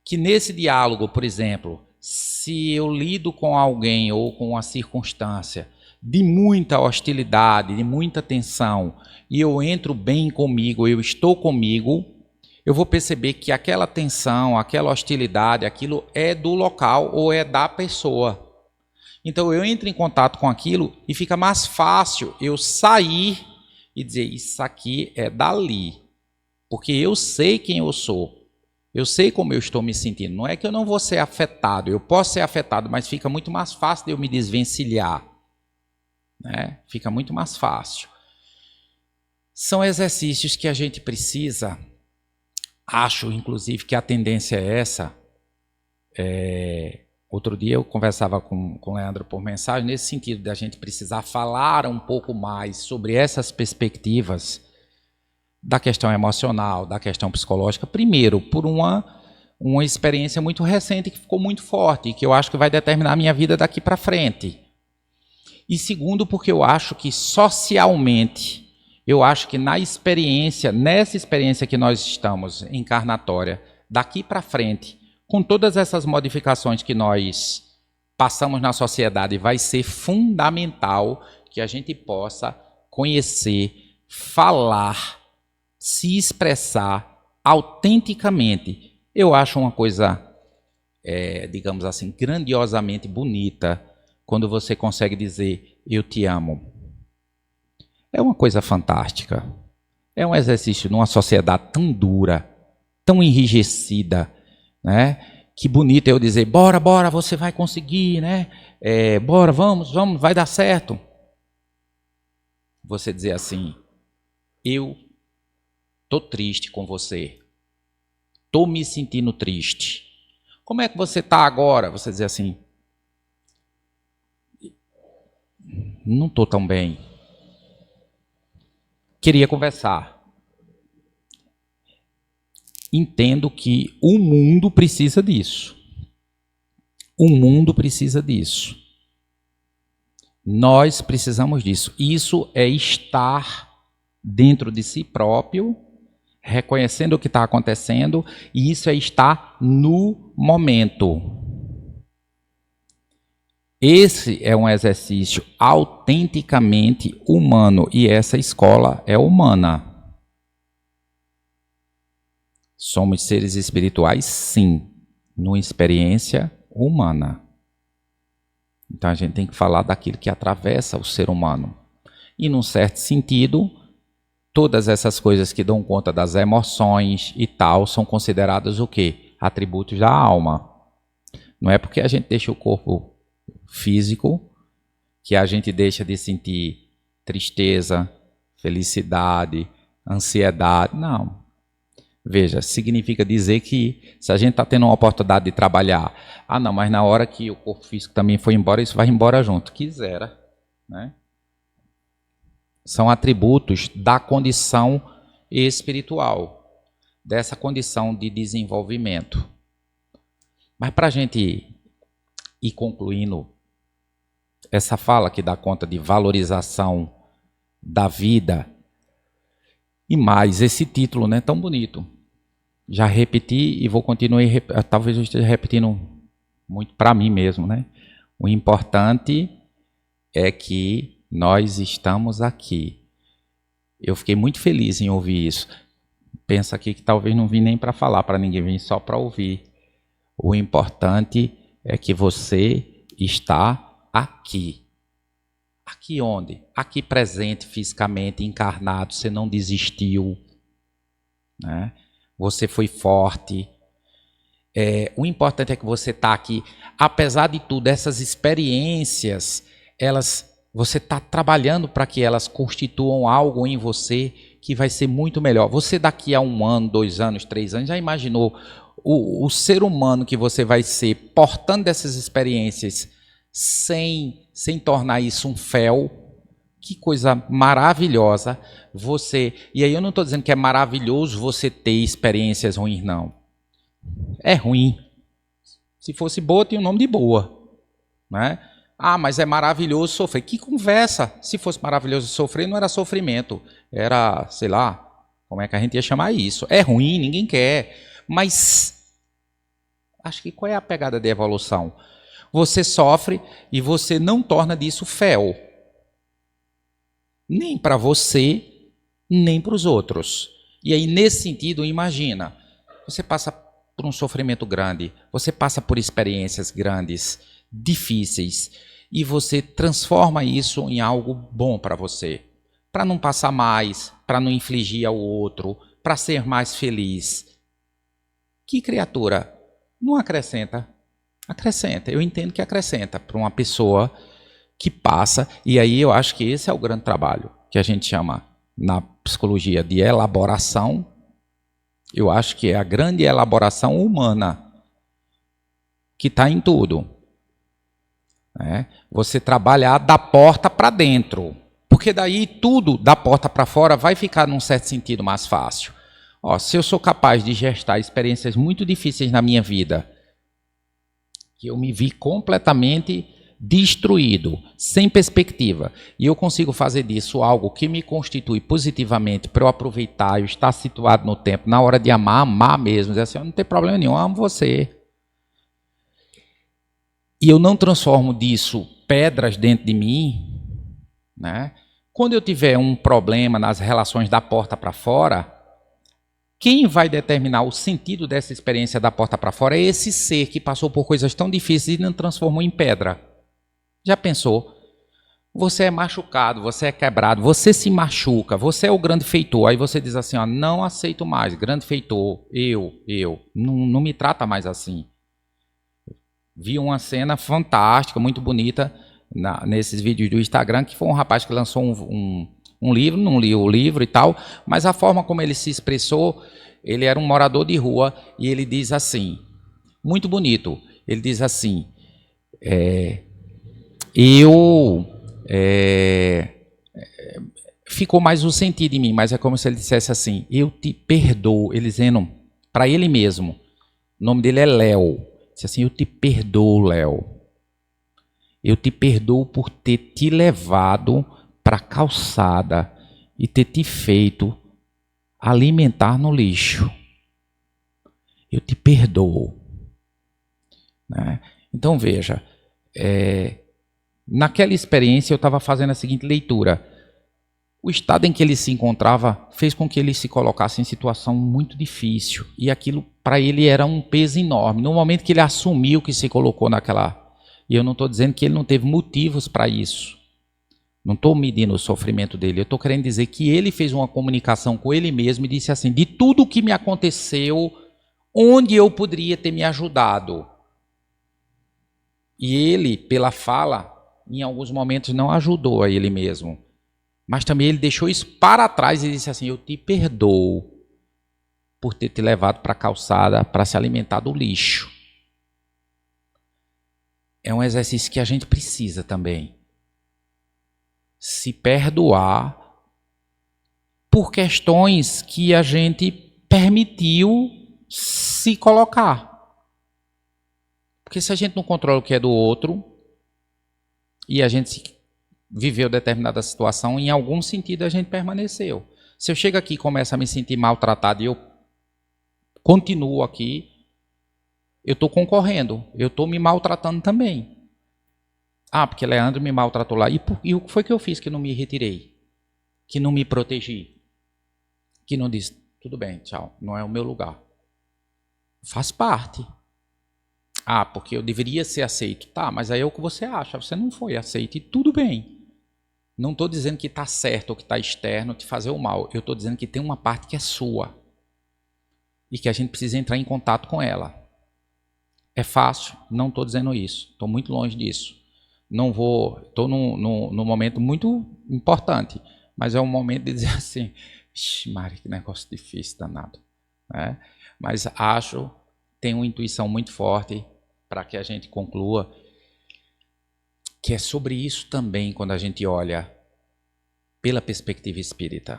Que nesse diálogo, por exemplo, se eu lido com alguém ou com uma circunstância de muita hostilidade, de muita tensão, e eu entro bem comigo, eu estou comigo, eu vou perceber que aquela tensão, aquela hostilidade, aquilo é do local ou é da pessoa. Então eu entro em contato com aquilo e fica mais fácil eu sair e dizer, isso aqui é dali. Porque eu sei quem eu sou. Eu sei como eu estou me sentindo. Não é que eu não vou ser afetado. Eu posso ser afetado, mas fica muito mais fácil de eu me desvencilhar. Né? Fica muito mais fácil. São exercícios que a gente precisa. Acho, inclusive, que a tendência é essa. Outro dia eu conversava com o Leandro por mensagem, nesse sentido de a gente precisar falar um pouco mais sobre essas perspectivas da questão emocional, da questão psicológica, primeiro, por uma experiência muito recente que ficou muito forte, e que eu acho que vai determinar a minha vida daqui para frente. E segundo, porque eu acho que socialmente, eu acho que nessa experiência que nós estamos, encarnatória, daqui para frente, com todas essas modificações que nós passamos na sociedade, vai ser fundamental que a gente possa conhecer, falar, se expressar autenticamente. Eu acho uma coisa, digamos assim, grandiosamente bonita quando você consegue dizer, eu te amo. É uma coisa fantástica. É um exercício numa sociedade tão dura, tão enrijecida, né? Que bonito eu dizer, bora, bora, você vai conseguir, né? Bora, vamos, vai dar certo. Você dizer assim, eu tô triste com você, tô me sentindo triste. Como é que você tá agora? Você dizer assim, não tô tão bem. Queria conversar. Entendo que o mundo precisa disso. O mundo precisa disso. Nós precisamos disso. Isso é estar dentro de si próprio, reconhecendo o que está acontecendo, e isso é estar no momento. Esse é um exercício autenticamente humano, e essa escola é humana. Somos seres espirituais, sim, numa experiência humana. Então a gente tem que falar daquilo que atravessa o ser humano. E num certo sentido, todas essas coisas que dão conta das emoções e tal, são consideradas o quê? Atributos da alma. Não é porque a gente deixa o corpo físico que a gente deixa de sentir tristeza, felicidade, ansiedade. Não. Veja, significa dizer que se a gente está tendo uma oportunidade de trabalhar, não, mas na hora que o corpo físico também foi embora, isso vai embora junto. Quisera, né? São atributos da condição espiritual, dessa condição de desenvolvimento. Mas para a gente ir concluindo essa fala que dá conta de valorização da vida, e mais esse título, né, tão bonito. Já repeti e vou continuar, talvez eu esteja repetindo muito para mim mesmo, né? O importante é que nós estamos aqui. Eu fiquei muito feliz em ouvir isso. pensa aqui que talvez não vim nem para falar para ninguém, vim só para ouvir. O importante é que você está aqui. Aqui onde? Aqui presente, fisicamente, encarnado, você não desistiu, né? Você foi forte. O importante é que você está aqui. Apesar de tudo, essas experiências, você está trabalhando para que elas constituam algo em você que vai ser muito melhor. Você daqui a 1 ano, 2 anos, 3 anos, já imaginou o ser humano que você vai ser portando dessas experiências sem tornar isso um fel? Que coisa maravilhosa você... E aí eu não estou dizendo que é maravilhoso você ter experiências ruins, não. É ruim. Se fosse boa, tinha o nome de boa, né? Ah, mas é maravilhoso sofrer. Que conversa! Se fosse maravilhoso sofrer, não era sofrimento. Era, sei lá, como é que a gente ia chamar isso? É ruim, ninguém quer. Mas, acho que qual é a pegada de evolução? Você sofre e você não torna disso fel. Nem para você, nem para os outros. E aí, nesse sentido, imagina, você passa por um sofrimento grande, você passa por experiências grandes, difíceis, e você transforma isso em algo bom para você, para não passar mais, para não infligir ao outro, para ser mais feliz. Que criatura não acrescenta? Acrescenta, eu entendo que acrescenta para uma pessoa que passa, e aí eu acho que esse é o grande trabalho, que a gente chama na psicologia de elaboração. Eu acho que é a grande elaboração humana, que está em tudo. Você trabalhar da porta para dentro, porque daí tudo da porta para fora vai ficar num certo sentido mais fácil. Se eu sou capaz de gestar experiências muito difíceis na minha vida, que eu me vi completamente destruído, sem perspectiva, e eu consigo fazer disso algo que me constitui positivamente para eu aproveitar, eu estar situado no tempo, na hora de amar mesmo, dizer assim, não tem problema nenhum, eu amo você. E eu não transformo disso pedras dentro de mim, né? Quando eu tiver um problema nas relações da porta para fora, quem vai determinar o sentido dessa experiência da porta para fora é esse ser que passou por coisas tão difíceis e não transformou em pedra. Já pensou? Você é machucado, você é quebrado, você se machuca, você é o grande feitor. Aí você diz assim, não aceito mais, grande feitor, não me trata mais assim. Vi uma cena fantástica, muito bonita, nesses vídeos do Instagram, que foi um rapaz que lançou um livro, não li o livro e tal, mas a forma como ele se expressou, ele era um morador de rua, e ele diz assim, muito bonito, ele diz assim, ficou mais o sentido em mim, mas é como se ele dissesse assim, eu te perdoo, ele dizendo para ele mesmo, o nome dele é Léo, disse assim, eu te perdoo, Léo, eu te perdoo por ter te levado para a calçada e ter te feito alimentar no lixo. Eu te perdoo. Né? Então veja, naquela experiência eu estava fazendo a seguinte leitura. O estado em que ele se encontrava fez com que ele se colocasse em situação muito difícil. E aquilo para ele era um peso enorme. No momento que ele assumiu que se colocou naquela... E eu não estou dizendo que ele não teve motivos para isso. Não estou medindo o sofrimento dele. Eu estou querendo dizer que ele fez uma comunicação com ele mesmo e disse assim, de tudo o que me aconteceu, onde eu poderia ter me ajudado. E ele, pela fala, em alguns momentos não ajudou a ele mesmo. Mas também ele deixou isso para trás e disse assim, eu te perdoo por ter te levado para a calçada para se alimentar do lixo. É um exercício que a gente precisa também. Se perdoar por questões que a gente permitiu se colocar. Porque se a gente não controla o que é do outro e a gente viveu determinada situação, em algum sentido a gente permaneceu. Se eu chego aqui e começo a me sentir maltratado e eu continuo aqui, eu estou concorrendo, eu estou me maltratando também. Porque Leandro me maltratou lá. E o que foi que eu fiz que não me retirei? Que não me protegi? Que não disse, Tudo bem, tchau. Não é o meu lugar. Faz parte. Ah, porque eu deveria ser aceito. Tá, mas aí é o que você acha. Você não foi aceito e tudo bem. Não estou dizendo que está certo ou que está externo te fazer o mal. Eu estou dizendo que tem uma parte que é sua. E que a gente precisa entrar em contato com ela. É fácil? Não estou dizendo isso. Estou muito longe disso. Não vou... Estou num momento muito importante. Mas é um momento de dizer assim... Mari, que negócio difícil, danado. Né? Mas acho... Tenho uma intuição muito forte para que a gente conclua que é sobre isso também quando a gente olha pela perspectiva espírita.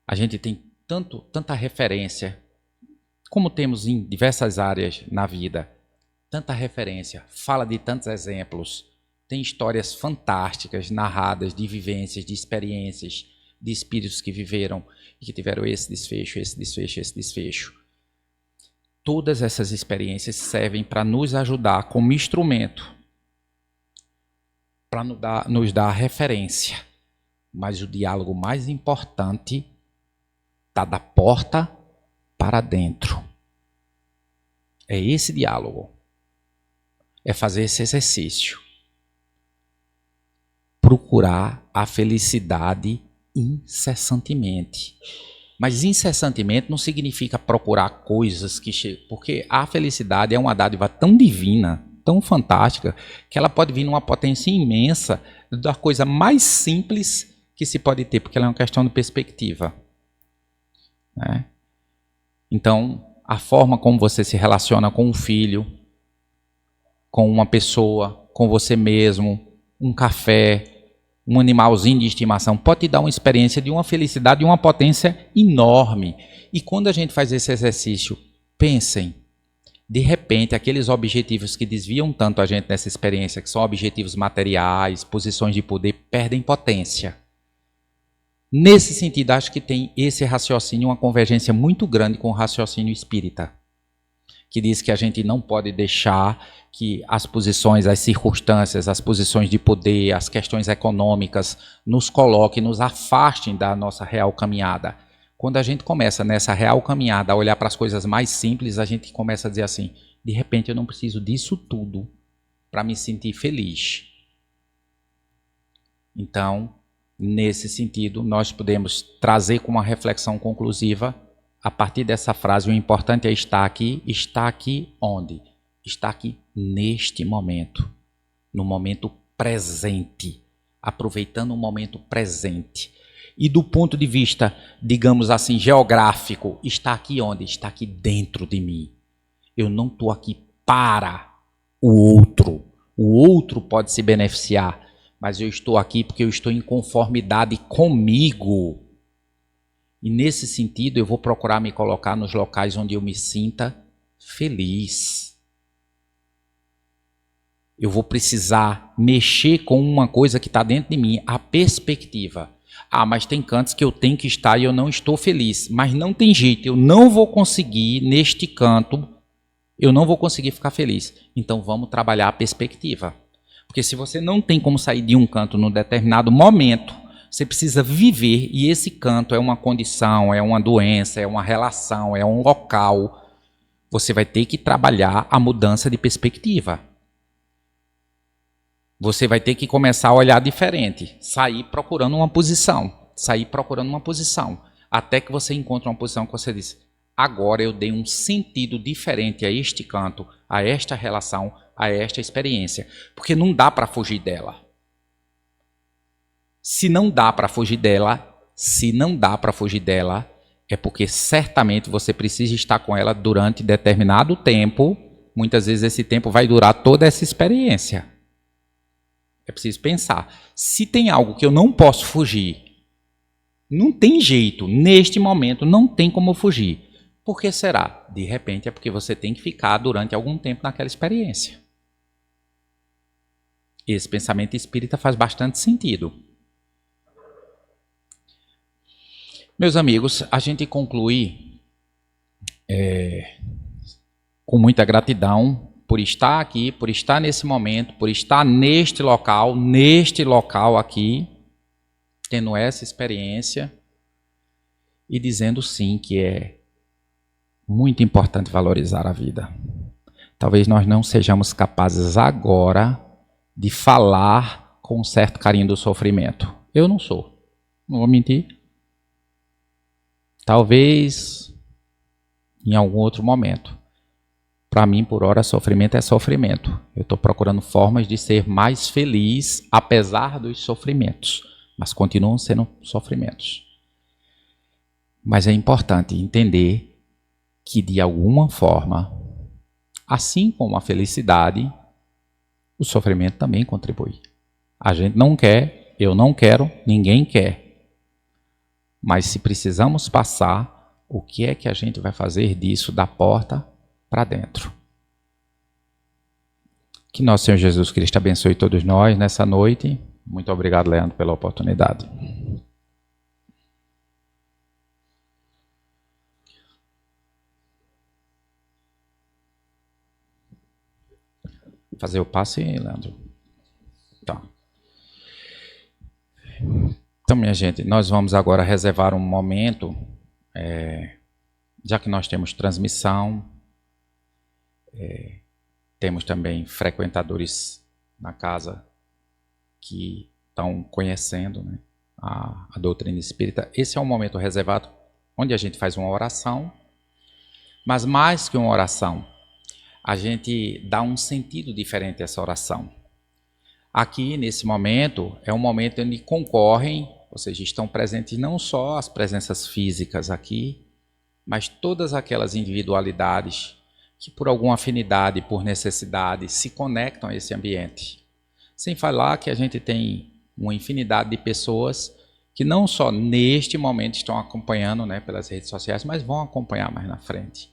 A gente tem tanta referência, como temos em diversas áreas na vida, tanta referência, fala de tantos exemplos, tem histórias fantásticas narradas de vivências, de experiências, de espíritos que viveram e que tiveram esse desfecho, esse desfecho, esse desfecho. Todas essas experiências servem para nos ajudar como instrumento, para nos dar referência. Mas o diálogo mais importante está da porta para dentro. É esse diálogo. É fazer esse exercício. Procurar a felicidade incessantemente. Mas incessantemente não significa procurar coisas que chegam... Porque a felicidade é uma dádiva tão divina, tão fantástica, que ela pode vir numa potência imensa da coisa mais simples que se pode ter, porque ela é uma questão de perspectiva. Né? Então, a forma como você se relaciona com um filho, com uma pessoa, com você mesmo, um café... um animalzinho de estimação, pode te dar uma experiência de uma felicidade e uma potência enorme. E quando a gente faz esse exercício, pensem, de repente, aqueles objetivos que desviam tanto a gente nessa experiência, que são objetivos materiais, posições de poder, perdem potência. Nesse sentido, acho que tem esse raciocínio, uma convergência muito grande com o raciocínio espírita, que diz que a gente não pode deixar que as posições, as circunstâncias, as posições de poder, as questões econômicas nos coloquem, nos afastem da nossa real caminhada. Quando a gente começa nessa real caminhada a olhar para as coisas mais simples, a gente começa a dizer assim, de repente eu não preciso disso tudo para me sentir feliz. Então, nesse sentido, nós podemos trazer como uma reflexão conclusiva, a partir dessa frase, o importante é estar aqui onde? Está aqui neste momento, no momento presente, aproveitando o momento presente. E do ponto de vista, digamos assim, geográfico, está aqui onde? Está aqui dentro de mim. Eu não estou aqui para o outro. O outro pode se beneficiar, mas eu estou aqui porque eu estou em conformidade comigo. E nesse sentido, eu vou procurar me colocar nos locais onde eu me sinta feliz. Eu vou precisar mexer com uma coisa que está dentro de mim, a perspectiva. Ah, mas tem cantos que eu tenho que estar e eu não estou feliz. Mas não tem jeito, eu não vou conseguir, neste canto, eu não vou conseguir ficar feliz. Então vamos trabalhar a perspectiva. Porque se você não tem como sair de um canto num determinado momento, você precisa viver, e esse canto é uma condição, é uma doença, é uma relação, é um local. Você vai ter que trabalhar a mudança de perspectiva. Você vai ter que começar a olhar diferente, sair procurando uma posição, até que você encontre uma posição que você diz, agora eu dei um sentido diferente a este canto, a esta relação, a esta experiência, porque não dá para fugir dela. Se não dá para fugir dela, é porque certamente você precisa estar com ela durante determinado tempo, muitas vezes esse tempo vai durar toda essa experiência. É preciso pensar, se tem algo que eu não posso fugir, não tem jeito, neste momento não tem como fugir. Por que será? De repente é porque você tem que ficar durante algum tempo naquela experiência. Esse pensamento espírita faz bastante sentido. Meus amigos, a gente conclui com muita gratidão por estar aqui, por estar nesse momento, por estar neste local aqui, tendo essa experiência. e dizendo sim que é muito importante valorizar a vida. Talvez nós não sejamos capazes agora de falar com um certo carinho do sofrimento. Eu não sou, não vou mentir. Talvez em algum outro momento. Para mim, por hora, sofrimento é sofrimento. Eu estou procurando formas de ser mais feliz, apesar dos sofrimentos. Mas continuam sendo sofrimentos. Mas é importante entender que, de alguma forma, assim como a felicidade, o sofrimento também contribui. A gente não quer, eu não quero, ninguém quer. Mas se precisamos passar, o que é que a gente vai fazer disso da porta para dentro? Que nosso Senhor Jesus Cristo abençoe todos nós nessa noite. Muito obrigado, Leandro, pela oportunidade. Fazer o passe, Leandro? Tá. Então, minha gente, nós vamos agora reservar um momento, já que nós temos transmissão, temos também frequentadores na casa que estão conhecendo, né, a doutrina espírita. Esse é um momento reservado onde a gente faz uma oração, mas mais que uma oração, a gente dá um sentido diferente a essa oração. Aqui, nesse momento, é um momento onde concorrem, ou seja, estão presentes não só as presenças físicas aqui, mas todas aquelas individualidades que, por alguma afinidade, por necessidade, se conectam a esse ambiente. Sem falar que a gente tem uma infinidade de pessoas que não só neste momento estão acompanhando, né, pelas redes sociais, mas vão acompanhar mais na frente.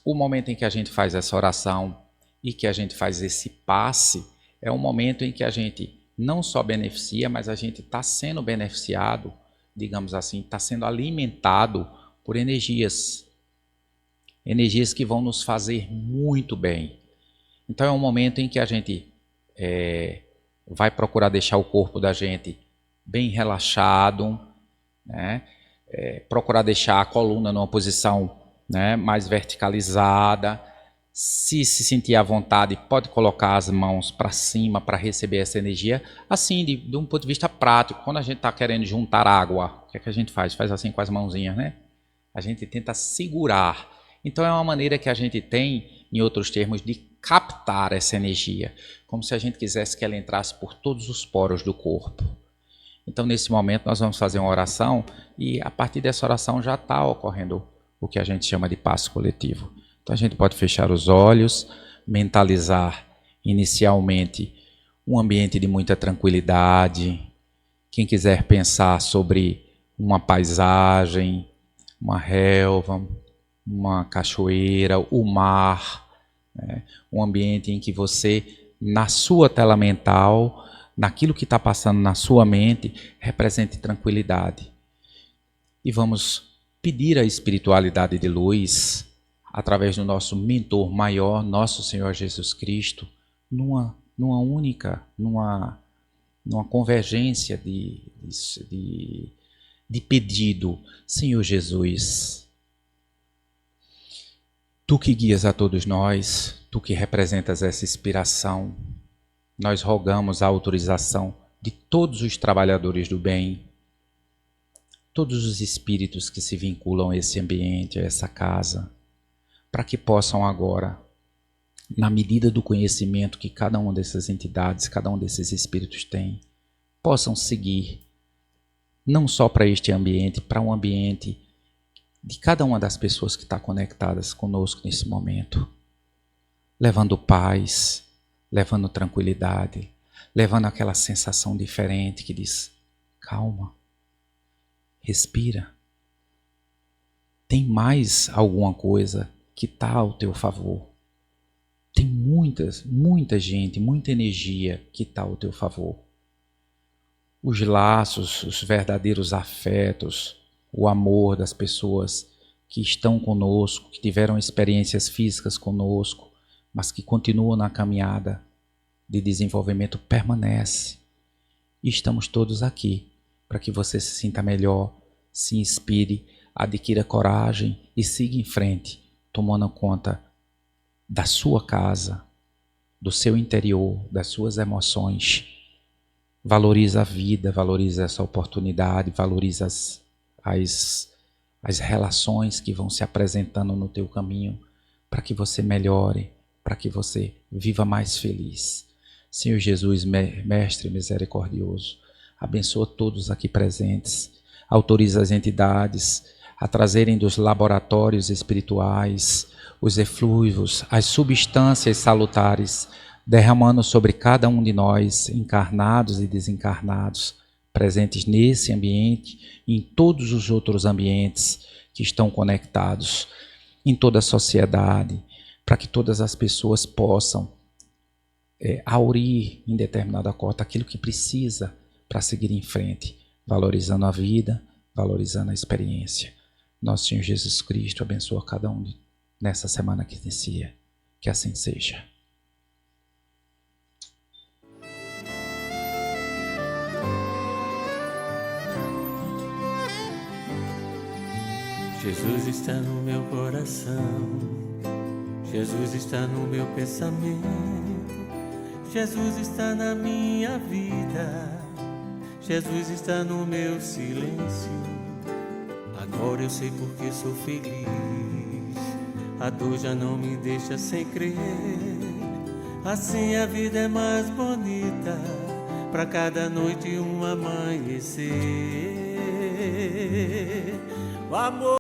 O momento em que a gente faz essa oração e que a gente faz esse passe é um momento em que a gente não só beneficia, mas a gente está sendo beneficiado, digamos assim, está sendo alimentado por energias que vão nos fazer muito bem. Então é um momento em que a gente vai procurar deixar o corpo da gente bem relaxado, né? Procurar deixar a coluna numa posição, né, mais verticalizada. Se sentir à vontade, pode colocar as mãos para cima para receber essa energia. Assim, de um ponto de vista prático, quando a gente está querendo juntar água, o que é que a gente faz? Faz assim com as mãozinhas, né? A gente tenta segurar. Então é uma maneira que a gente tem, em outros termos, de captar essa energia, como se a gente quisesse que ela entrasse por todos os poros do corpo. Então, nesse momento, nós vamos fazer uma oração e, a partir dessa oração, já está ocorrendo o que a gente chama de passe coletivo. Então, a gente pode fechar os olhos, mentalizar inicialmente um ambiente de muita tranquilidade. Quem quiser pensar sobre uma paisagem, uma relva, uma cachoeira, o mar, né? Um ambiente em que você, na sua tela mental, naquilo que está passando na sua mente, represente tranquilidade. E vamos pedir a espiritualidade de luz, através do nosso mentor maior, nosso Senhor Jesus Cristo, numa convergência de pedido. Senhor Jesus, Tu que guias a todos nós, Tu que representas essa inspiração, nós rogamos a autorização de todos os trabalhadores do bem, todos os espíritos que se vinculam a esse ambiente, a essa casa, para que possam agora, na medida do conhecimento que cada uma dessas entidades, cada um desses espíritos tem, possam seguir, não só para este ambiente, para um ambiente de cada uma das pessoas que está conectadas conosco nesse momento, levando paz, levando tranquilidade, levando aquela sensação diferente que diz, calma, respira, tem mais alguma coisa que está ao teu favor. Tem muita gente, muita energia que está ao teu favor. Os laços, os verdadeiros afetos, o amor das pessoas que estão conosco, que tiveram experiências físicas conosco, mas que continuam na caminhada de desenvolvimento, permanece. E estamos todos aqui para que você se sinta melhor, se inspire, adquira coragem e siga em frente, tomando conta da sua casa, do seu interior, das suas emoções. Valorize a vida, valorize essa oportunidade, valorize as relações que vão se apresentando no teu caminho, para que você melhore, para que você viva mais feliz. Senhor Jesus, Mestre misericordioso, abençoa todos aqui presentes, autoriza as entidades a trazerem dos laboratórios espirituais os eflúvios, as substâncias salutares, derramando sobre cada um de nós, encarnados e desencarnados, presentes nesse ambiente e em todos os outros ambientes que estão conectados, em toda a sociedade, para que todas as pessoas possam aurir em determinada cota aquilo que precisa para seguir em frente, valorizando a vida, valorizando a experiência. Nosso Senhor Jesus Cristo abençoa cada um nessa semana que inicia. Que assim seja. Jesus está no meu coração, Jesus está no meu pensamento, Jesus está na minha vida, Jesus está no meu silêncio. Agora eu sei porque sou feliz, a dor já não me deixa sem crer. Assim a vida é mais bonita, pra cada noite um amanhecer. O amor